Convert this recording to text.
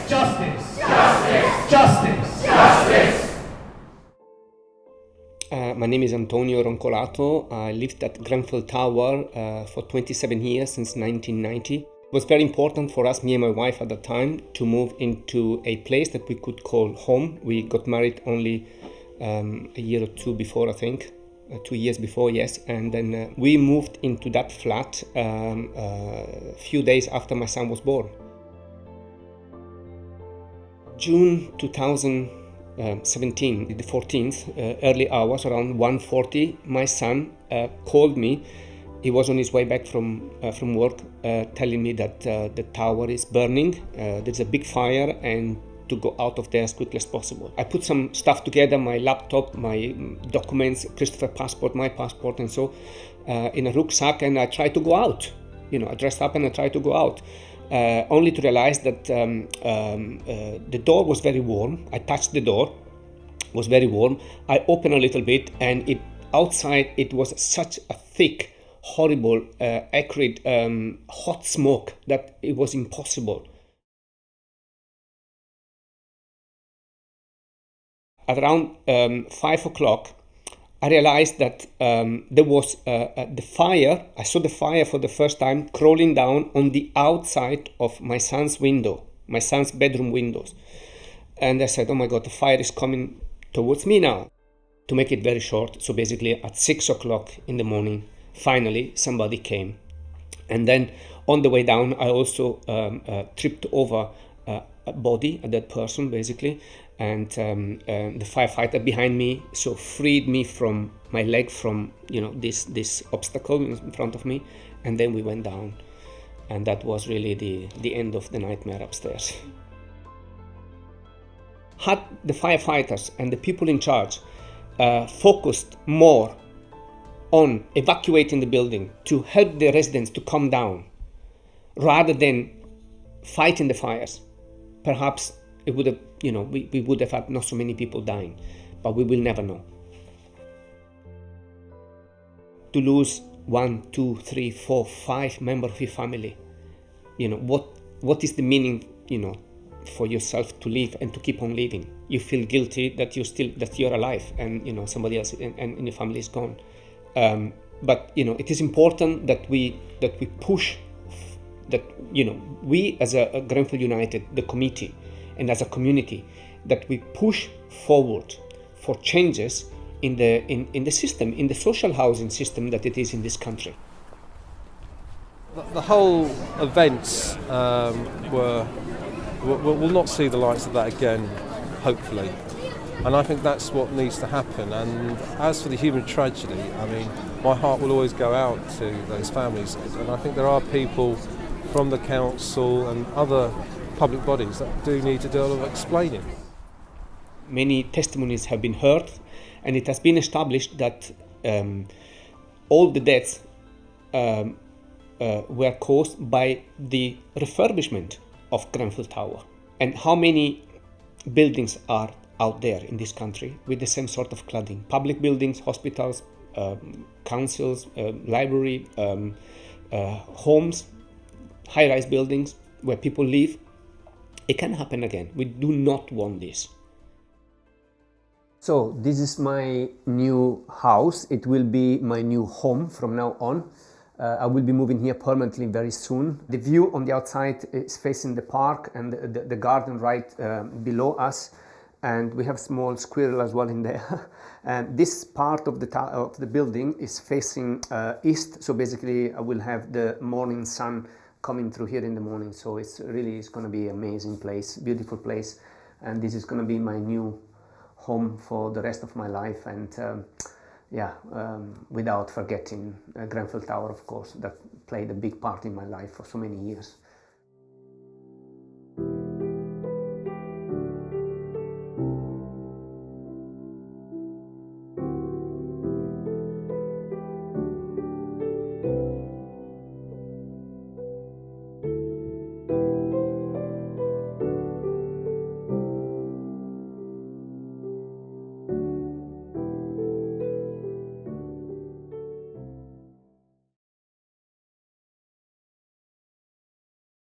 Justice! Justice! Justice! Justice! My name is Antonio Roncolato. I lived at Grenfell Tower for 27 years since 1990. It was very important for us, me and my wife at the time, to move into a place that we could call home. We got married only a year or two before, I think. 2 years before, yes. And then we moved into that flat a few days after my son was born. June 2017, the 14th, early hours, around 1:40, my son called me. He was on his way back from work, telling me that the tower is burning. There's a big fire and to go out of there as quickly as possible. I put some stuff together, my laptop, my documents, Christopher passport, my passport, and so in a rucksack, and I tried to go out. I dressed up and I tried to go out. Only to realize that the door was very warm. I touched the door, it was very warm. I opened a little bit, and outside it was such a thick, horrible, acrid, hot smoke that it was impossible. At around 5 o'clock, I realized that there was the fire. I saw the fire for the first time crawling down on the outside of my son's window, my son's bedroom windows. And I said, oh my God, the fire is coming towards me now. To make it very short, so basically at 6 o'clock in the morning, finally somebody came. And then on the way down, I also tripped over a body, a dead person basically, and the firefighter behind me so freed me from my leg from this obstacle in front of me, and then we went down, and that was really the end of the nightmare upstairs. Had the firefighters and the people in charge focused more on evacuating the building to help the residents to come down rather than fighting the fires, perhaps it would have, we would have had not so many people dying, but we will never know. To lose 1, 2, 3, 4, 5 members of your family, what is the meaning, for yourself to live and to keep on living? You feel guilty that you're alive, and somebody else and your family is gone. But it is important that we push that we as a Grenfell United, the committee, and as a community, that we push forward for changes in the system, in the social housing system that it is in this country. The whole events will not see the likes of that again, hopefully. And I think that's what needs to happen. And as for the human tragedy, my heart will always go out to those families. And I think there are people from the council and other public bodies that do need to do a lot of explaining. Many testimonies have been heard, and it has been established that all the deaths were caused by the refurbishment of Grenfell Tower. And how many buildings are out there in this country with the same sort of cladding? Public buildings, hospitals, councils, library, homes, high-rise buildings where people live. It can happen again. We do not want this. So this is my new house. It will be my new home from now on. I will be moving here permanently very soon. The view on the outside is facing the park and the garden right below us. And we have small squirrel as well in there. And this part of the building is facing east. So basically I will have the morning sun coming through here in the morning. So it's going to be an amazing place, beautiful place. And this is going to be my new home for the rest of my life. And without forgetting Grenfell Tower, of course, that played a big part in my life for so many years.